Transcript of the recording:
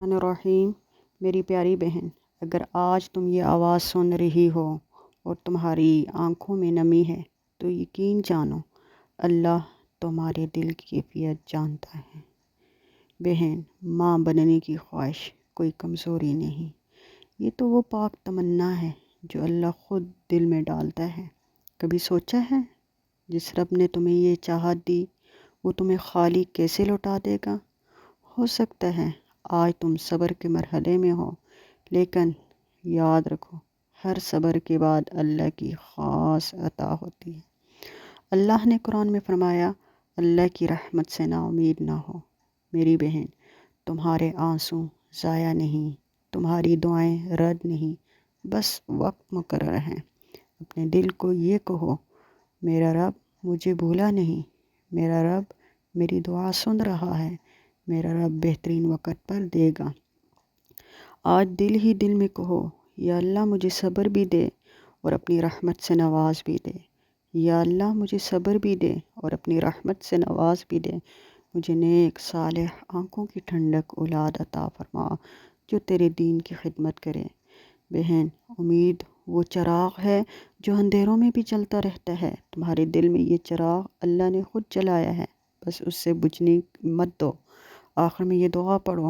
الرحیم، میری پیاری بہن، اگر آج تم یہ آواز سن رہی ہو اور تمہاری آنکھوں میں نمی ہے تو یقین جانو اللہ تمہارے دل کی کیفیت جانتا ہے۔ بہن، ماں بننے کی خواہش کوئی کمزوری نہیں، یہ تو وہ پاک تمنا ہے جو اللہ خود دل میں ڈالتا ہے۔ کبھی سوچا ہے جس رب نے تمہیں یہ چاہت دی وہ تمہیں خالی کیسے لوٹا دے گا؟ ہو سکتا ہے آج تم صبر کے مرحلے میں ہو، لیکن یاد رکھو ہر صبر کے بعد اللہ کی خاص عطا ہوتی ہے۔ اللہ نے قرآن میں فرمایا، اللہ کی رحمت سے نا امید نہ ہو۔ میری بہن، تمہارے آنسو ضائع نہیں، تمہاری دعائیں رد نہیں، بس وقت مقرر ہے۔ اپنے دل کو یہ کہو، میرا رب مجھے بھولا نہیں، میرا رب میری دعا سن رہا ہے، میرا رب بہترین وقت پر دے گا۔ آج دل ہی دل میں کہو، یا اللہ مجھے صبر بھی دے اور اپنی رحمت سے نواز بھی دے۔ یا اللہ مجھے صبر بھی دے اور اپنی رحمت سے نواز بھی دے۔ مجھے نیک صالح آنکھوں کی ٹھنڈک اولاد عطا فرما جو تیرے دین کی خدمت کرے۔ بہن، امید وہ چراغ ہے جو اندھیروں میں بھی جلتا رہتا ہے۔ تمہارے دل میں یہ چراغ اللہ نے خود جلایا ہے، بس اس سے بجھنے مت دو۔ آخر میں یہ دعا پڑھو۔